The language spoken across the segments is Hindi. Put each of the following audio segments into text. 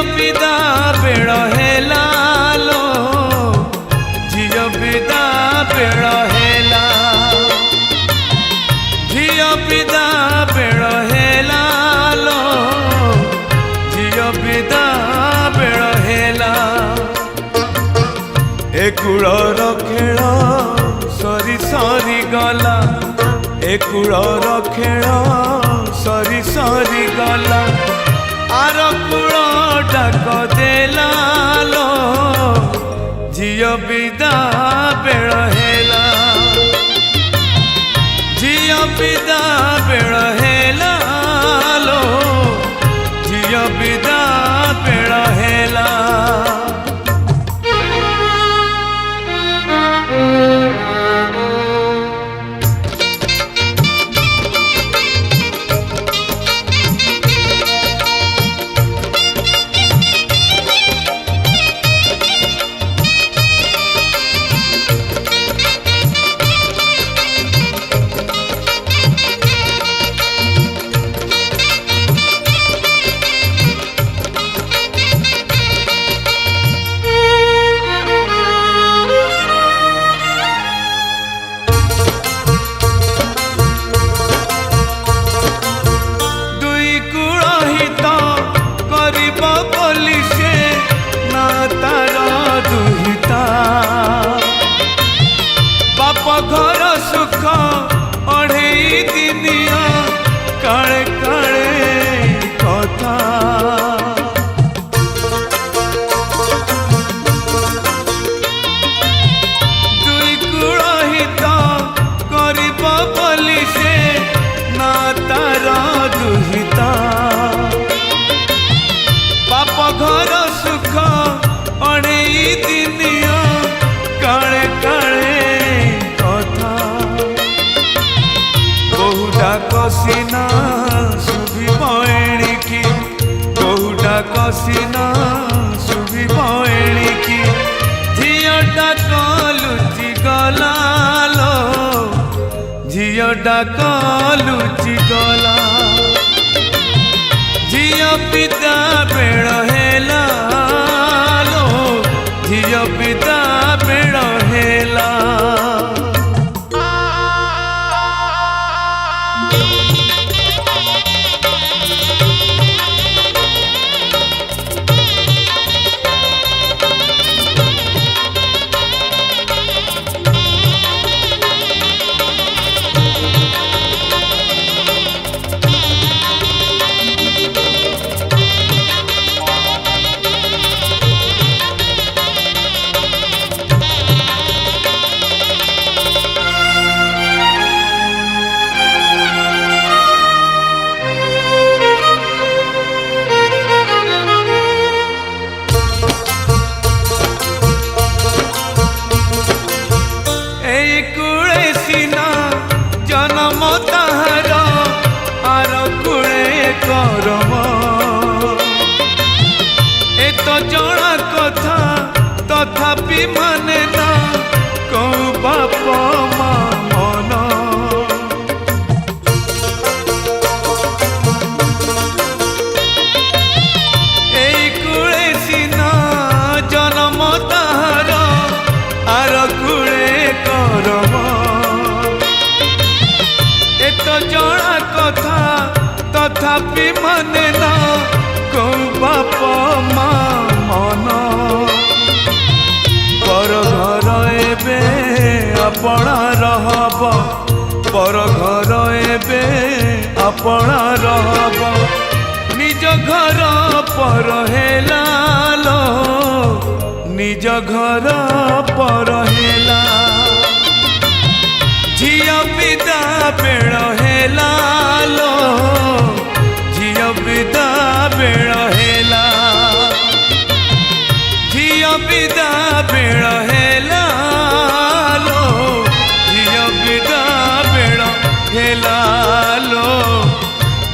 विदा बेड़ हेला लो झियो विदा बेड़ हेला झियो विदा बेड़ हेला लो झियो विदा बेड़ हेला ए कूलर खेल सरी सरी गला ए कूलर खेल सरी सरी गला आर कूल डाक देला लो झियो विदा बेड़ हेला झियो विदा बेड़ हेला लो झियो विदा बेड़ हेला घर सुख अढ़ई दिनिया काले काले कथा दुई कूल हित करिब बोली से ना तार दुहिता बाप घर सुख अढ़ई दिनिया काले काले कसिना सुभी बणिकी बहुटा कसिना सुभी बणिकी झियोटा लुचि गला लो झियोटा लुचि गला झियो पिता बेड़ हेला लो झियो पिता बेड़ हेला जन्म ताहार आर कूले करम ए तो जड़ा कथा तथापि माने ना कौ बाप मा मन ए कूले सीना जन्म ताहार आर कूले करम तो जड़ा कथा तथापि माने ना कौ बाप मा मन पर घर एबे अपना रहब पर घर एबे अपना रहब निज घर पर हेला लो निज घर पर हेला झियो विदा बेड़ हेला लो झियो विदा बेड़ हेला झियो विदा बेड़ हेला लो झियो विदा बेड़ हेला लो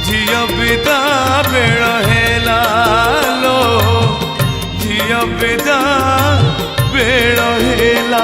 झियो विदा बेड़ हेला लो झियो विदा बेड़ हेला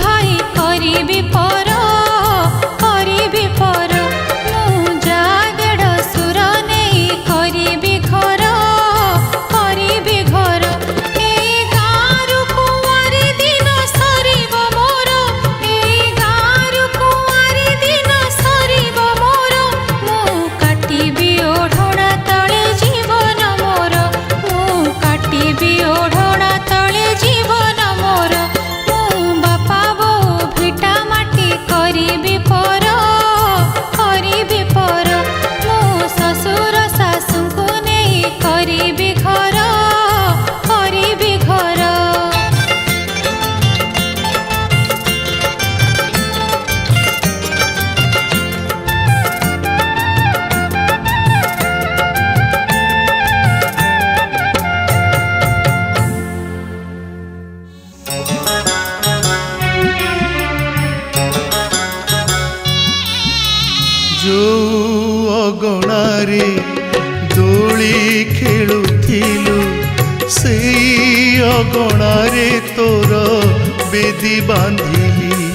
भाई करी पर मु जागड़ सुर नहीं करी घर ए गारु कुआरी दिन सरीब मोर ए गारु कुआरी दिन सरीब मोर मु काटिबी ओढ़णा तले जीवन मोर मु काटिबी ओढ़णा तले जीवन मोर मु बापा बो भिटा माटी करी पर मु ससुर सासु को नहीं करी घर जो अगणारे दोली खेलुथिलु से अगणारे तोर बेदी बांधिली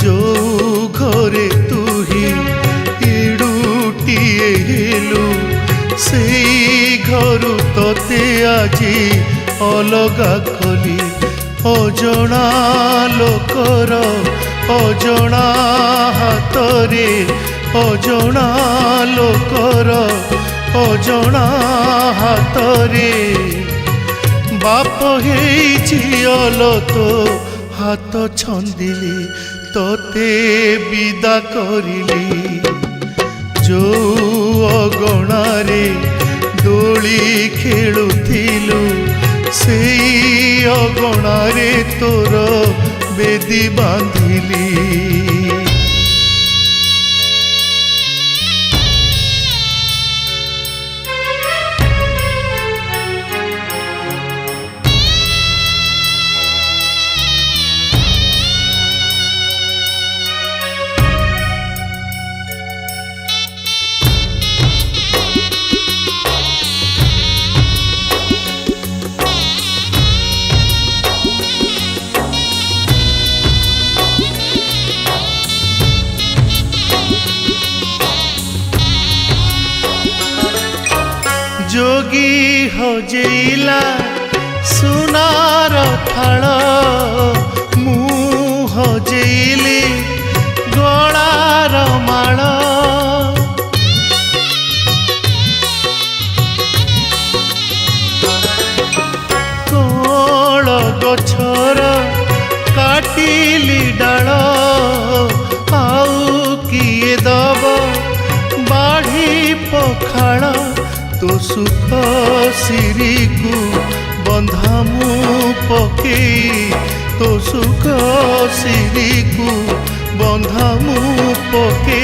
जो घरे तुही एडुटिए हेलु से घरु तते आजी अलगा कली अजणा लोकर अजणा हातरे अजणा लोकर अजणा हातरे बाप झील तो हाथ छंदिली तोते विदा करिली जो अगणारे दोली खेलुथिलु से अगणारे तोर बेदी बांधिली जोगी हजेला सुनार थाल मु हजेली गलार माल कल गछर काटिली डाल आउ किए दब बाढ़ी पखाड़ तो सुख सिरी को बंधामु पके तो सुख सिरी को बंधामु पके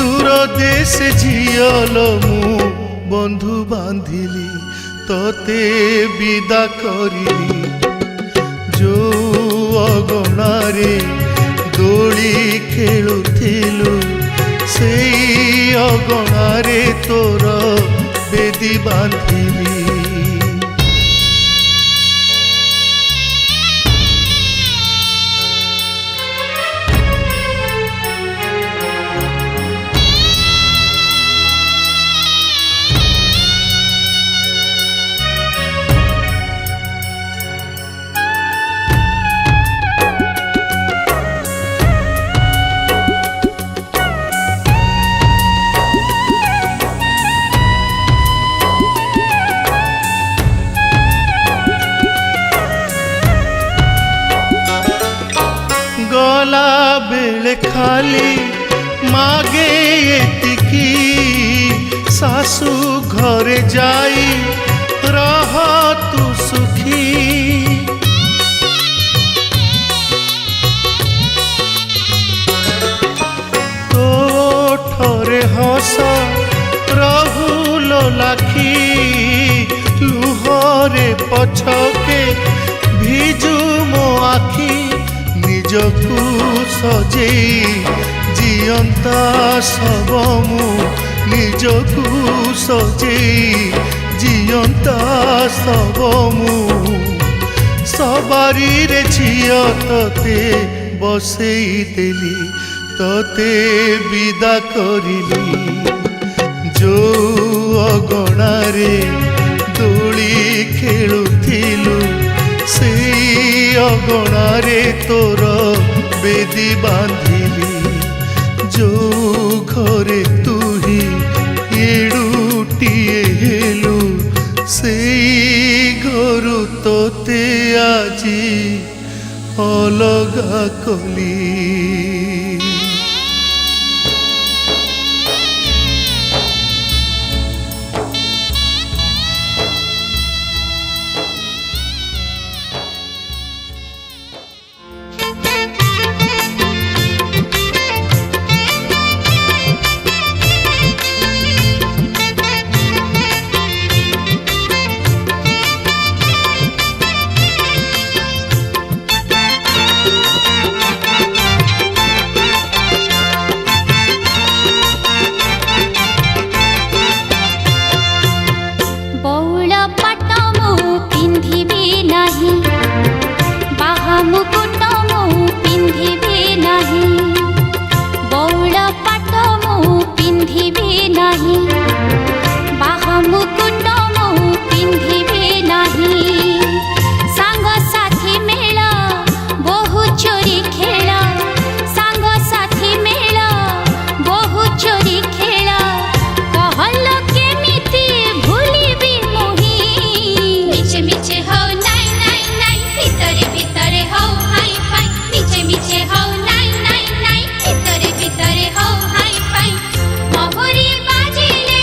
दूर देश झियल मु बंधु बांधिली तोते विदा करिली जो अगणारे दोली खेलुथिलु से अगणारे तोर बेदी बांधिली गला बेले खाली मागे एतिकी सासू घरे जाई रह तू सुखी तो ठरे हस रहुल लाखी लुहरे पछके भिजु मो आखी निजकू सजे जियंता सबमु निजकू सजे जियंता सबमु সবারিরে ঝিও তোতে বসেই দেলি তোতে বিদা করিলি ଯୋଉ ଅଗଣାରେ ଦୋଳି ଖେଳୁଥିଲୁ ସେଇ ଅଗଣାରେ ତୋର ବେଦି ବାନ୍ଧିଲି ଯୋଉ ଘରେ ତୁହି ଏଡ଼ୁଟିଏ ହେଲୁ ସେଇ ଘରୁ ତୋତେ ଆଜି ଅଲଗା କଲି। ଭିତରେ ହଉ ହାଇ ଫାଇ ମହୁରୀ ବାଜିଲେ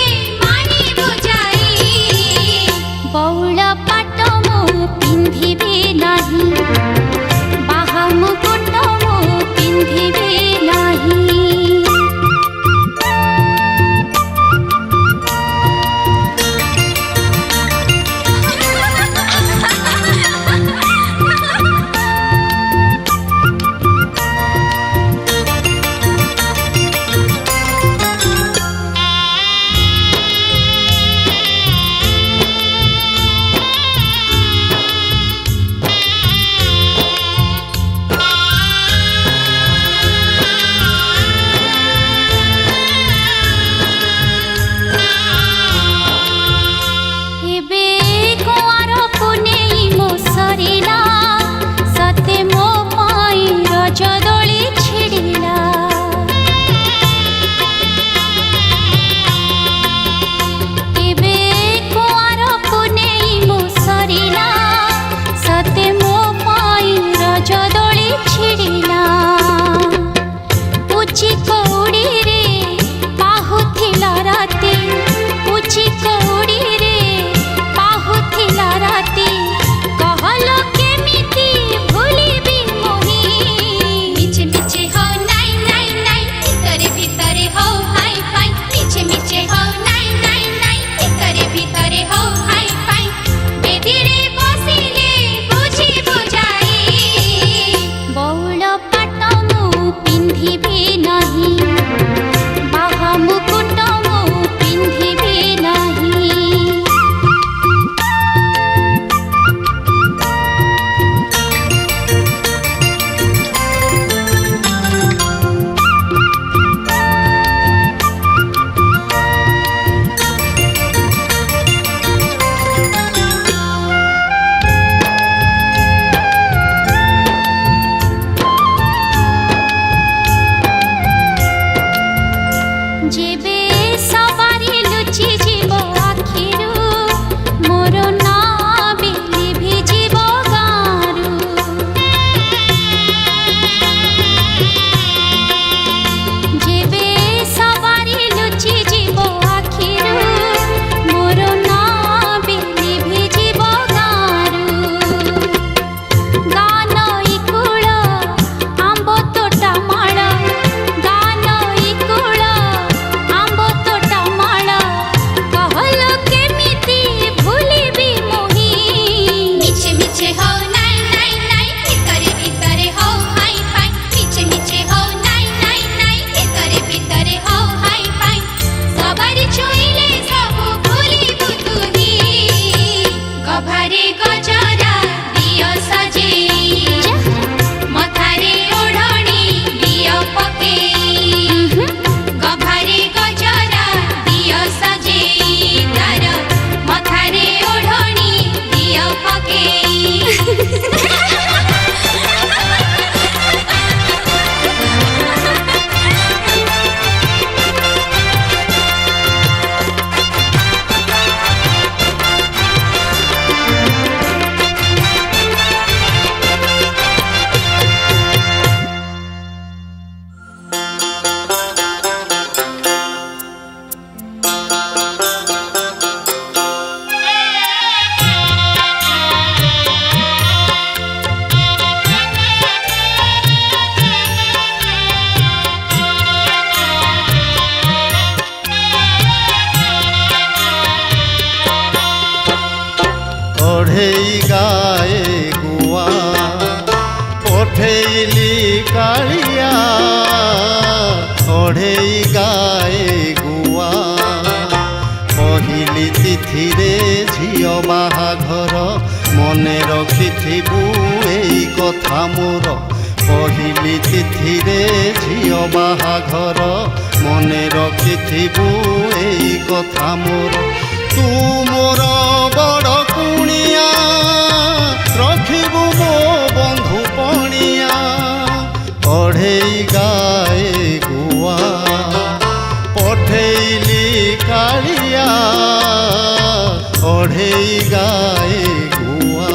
ପଠେଇଲି କାଳିଆ ଅଢ଼େଇ ଗାଏ ଗୁଆ ପହିଲି ତିଥିରେ ଝିଅ ବାହାଘର ମନେ ରଖିଥିବୁ ଏଇ କଥା ମୋର ପହିଲି ତିଥିରେ ଝିଅ ବାହାଘର ମନେ ରଖିଥିବୁ ଏଇ କଥା ମୋର ତୁ ମୋର ବଡ଼ କୁଣିଆ ରଖିବୁ ମୋ ବନ୍ଧୁ ପଣିଆ ଅଢ଼େଇ ଗାଏ ଗୁଆ ପଠେଇଲି କାଳିଆ ଅଢ଼େଇ ଗାଏ ଗୁଆ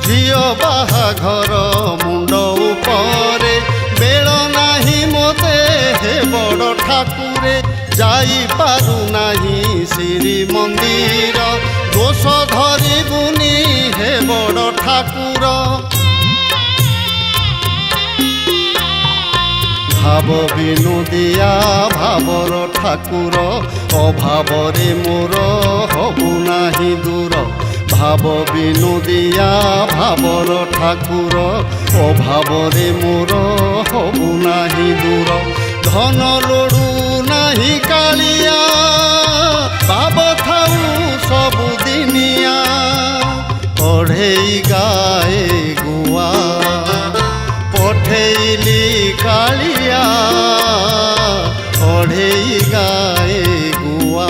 ଝିଅ ବାହାଘର ମୁଣ୍ଡ ଉପରେ ବେଳ ନାହିଁ ମୋତେ ହେ ବଡ଼ ଠାକୁରେ ଯାଇପାରୁନାହିଁ ଶ୍ରୀମନ୍ଦିର ଦୋଷ ଧରିବୁନି ହେ ବଡ଼ ଠାକୁର ଭାବ ବିନୋଦିଆ ଭାବର ଠାକୁର ଅଭାବରେ ମୋର ହବୁ ନାହିଁ ଦୂର ଭାବ ବିନୋଦିଆ ଭାବର ଠାକୁର ଅଭାବରେ ମୋର ହବୁ ନାହିଁ ଦୂର ଧନ ଲୋଡ଼ୁ ନାହିଁ କାଳିଆ ଭାବ ଥାଉ ସବୁଦିନିଆ ଅଢ଼େଇ ଗାଏ ଗୁଆ ପଠେଇଲି କାଳିଆ ଅଢ଼େଇ ଗାଏ ଗୁଆ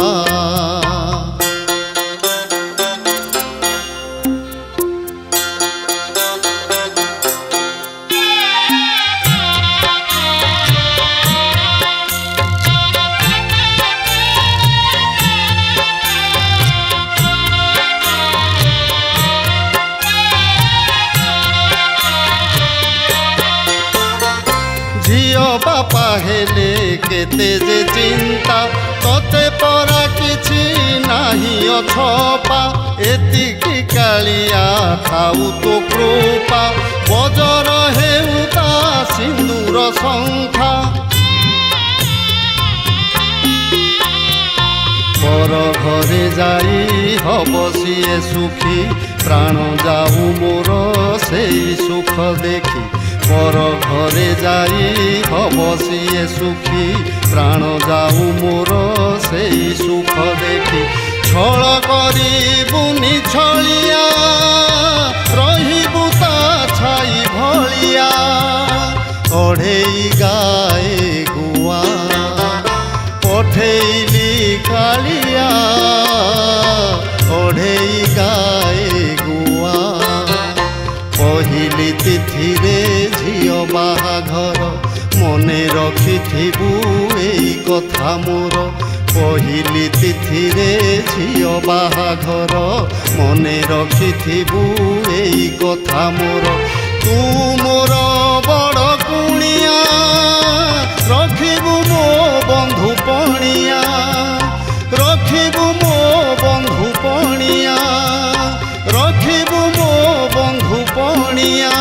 ଝିଅ ବାପା ହେଲେ କେତେ ଯେ ଚିନ୍ତା ତତେ ପରା କିଛି ନାହିଁ ଅଛପା ଏତିକି କାଳିଆ ଥାଉ ତୋ କୃପା ବଜର ହେଉ ତା ସିନ୍ଦୁର ଶଙ୍ଖା ପର ଘରେ ଯାଇ ହବ ସିଏ ସୁଖୀ ପ୍ରାଣ ଯାଉ ମୋର ସେଇ ସୁଖ ଦେଖି ପର ଘରେ ଯାଇ ହବ ସିଏ ସୁଖୀ ପ୍ରାଣ ଯାଉ ମୋର ସେଇ ସୁଖ ଦେଖି ଛଳ କରିବୁନି ଛଳିଆ ରହିବୁ ତା ଛାଇ ଭଳିଆ ଅଢ଼େଇ ଗାଏ ଗୁଆ ପଠେଇଲି କାଳିଆ ଅଢ଼େଇ ଗାଏ ଗୁଆ ପହିଲି ତିଥିରେ ଝିଅ ବାହାଘର ମନେ ରଖିଥିବୁ ଏଇ କଥା ମୋର ପହିଲି ତିଥିରେ ଝିଅ ବାହାଘର ମନେ ରଖିଥିବୁ ଏଇ କଥା ମୋର ତୁ ମୋର ବଡ଼ କୁଣିଆ ରଖିବୁ ମୋ ବନ୍ଧୁ ପଣିଆ ରଖିବୁ ମୋ ବନ୍ଧୁ ପଣିଆ ରଖିବୁ ମୋ ବନ୍ଧୁ ପଣିଆ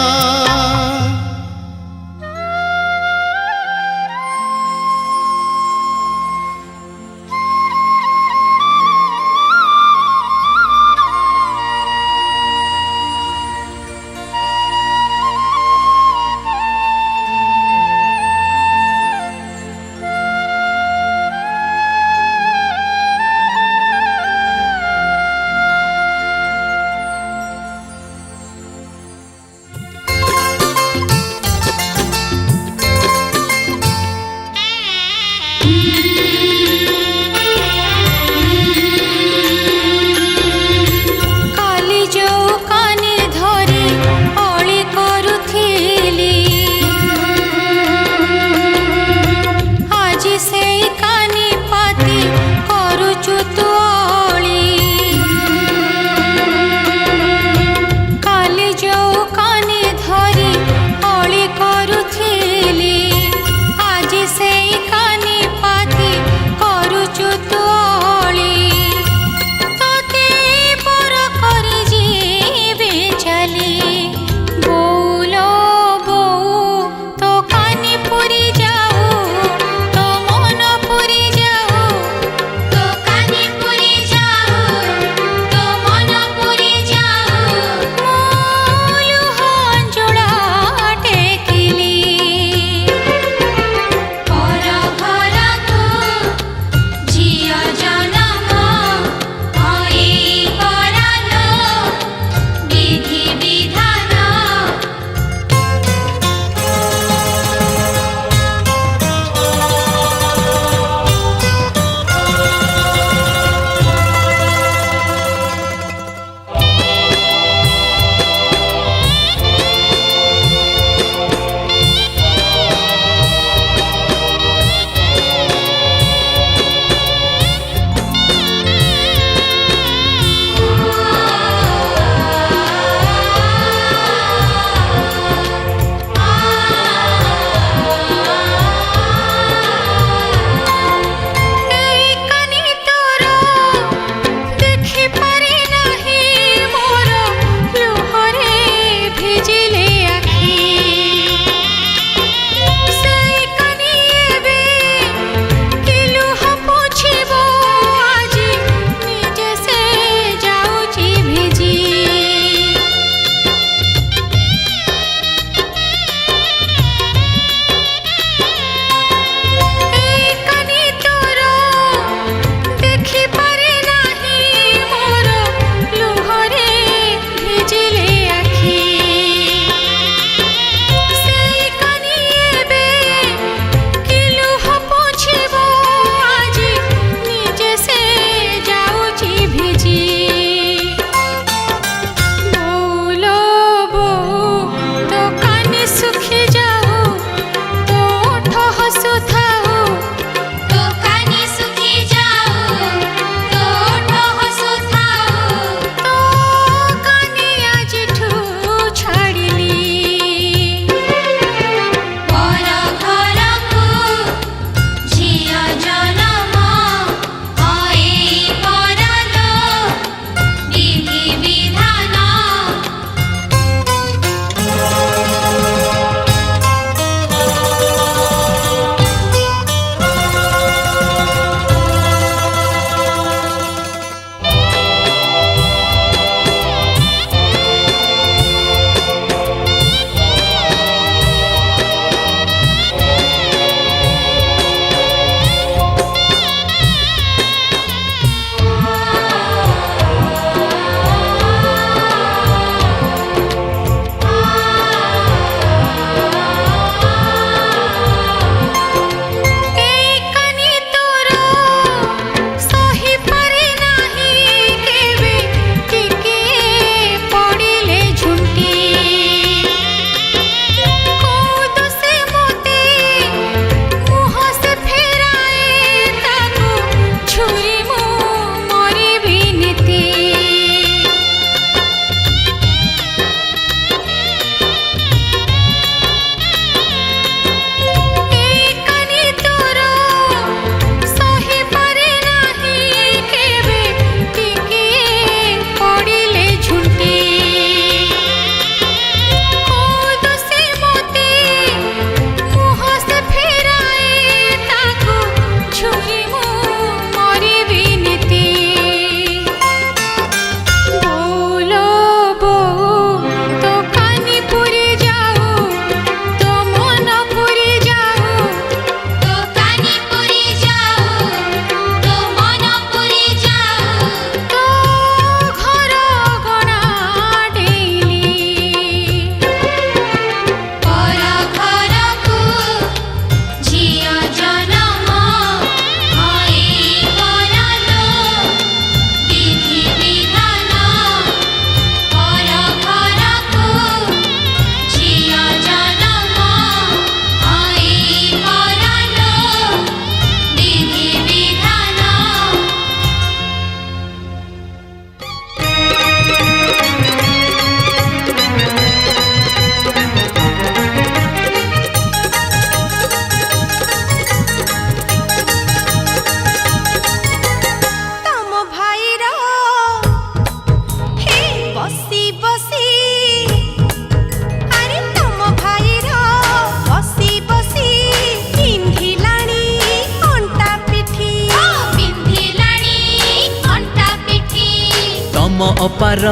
ଆମର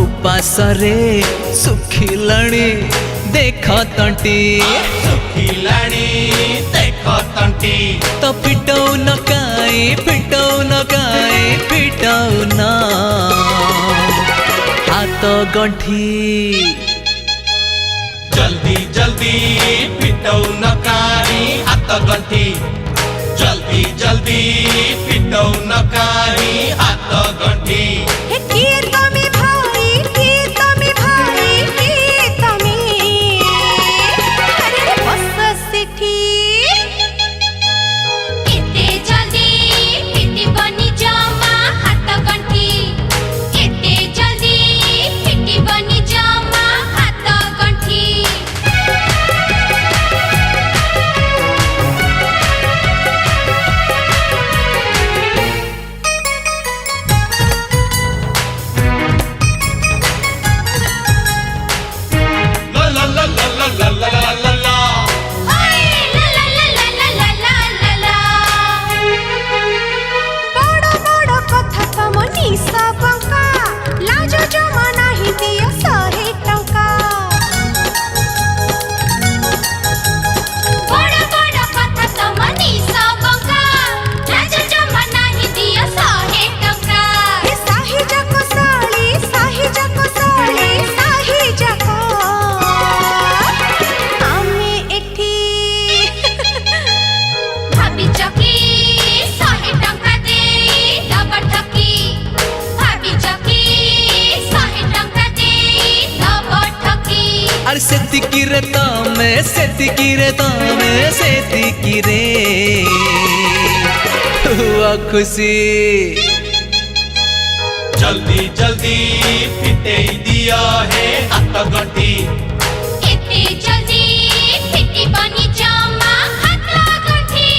ଉପାସରେ ଶୁଖିଲାଣି ଦେଖ ତଣ୍ଟି ଶୁଖିଲାଣି ଦେଖ ତଣ୍ଟି ତ ପିଟଉ ନ କାଇଁ ପିଟଉ ନ ହାତ ଗଣ୍ଠି जल्दी जल्दी पिटौ नकारी हात गंठी जल्दी जल्दी पिटौ नकारी हात गंठी हे के तमे भाई अरे बस सेठी एते जल्दी पिटी बनी जमा हाथ गंठी एते जल्दी पिटी बनी जमा हाथ गंठी ला ला ला ला ला ला ला ला ला ओए ला ला ला ला ला ला ला ला बड़ बड़ कथा तम निशा बंका लाज जमा नाही दिया 100 टंका बड़ बड़ कथा तमनी सबका लाज जमा नाही दिया 100 टका हे साही जाको साली आमे एठी भाभी चकी 100 टका दे डबल ठकी भाभी चकी 100 टका दे डबल ठकी अरे सेतिकी रे हुआ खुशी जल्दी जल्दी पिटे दिया है हात गंठी एते जल्दी पिटी बनी जमा हाथ गंठी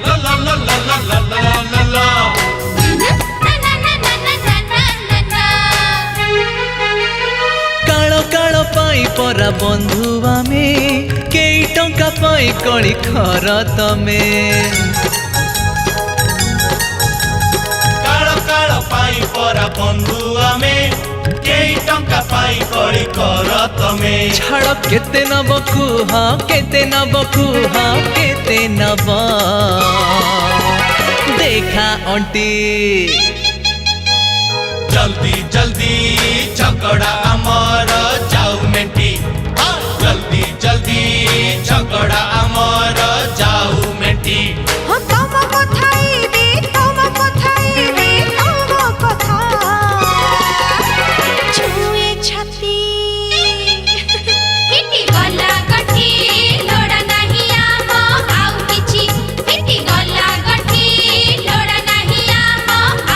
ला ला ला ला ला ला ला ला ला काଳ କାଳ ପାଇଁ ପରା ବନ୍ଧୁ ଆମେ କେଇ ଟଙ୍କା ପାଇଁ କଳି ଖର ତମେ କାଳ କାଳ ପାଇଁ ପରା ବନ୍ଧୁ ଆମେ କେଇ ଟଙ୍କା ପାଇଁ କଳି କର ତମେ ଛାଡ଼ କେତେ ନବ କୁହ କେତେ ନବ ଦେଖା ଅଣ୍ଟି जल्दी जल्दी झगड़ा अमर जाऊ मेंटी जल्दी जल्दी झगड़ा अमर जाऊ मेंटी हाँ तम कथाइबे तम कथा छुए छाती पिटी गला गठी लोड़ा नाही आम आउ किछि पिटी गला गठी लोड़ा नाही आम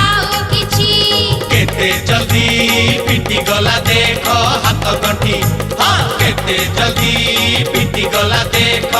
आउ किछि केते जल्दी पिटी गला देख हाथ गंठी हाँ केते जल्दी पिटी गला देख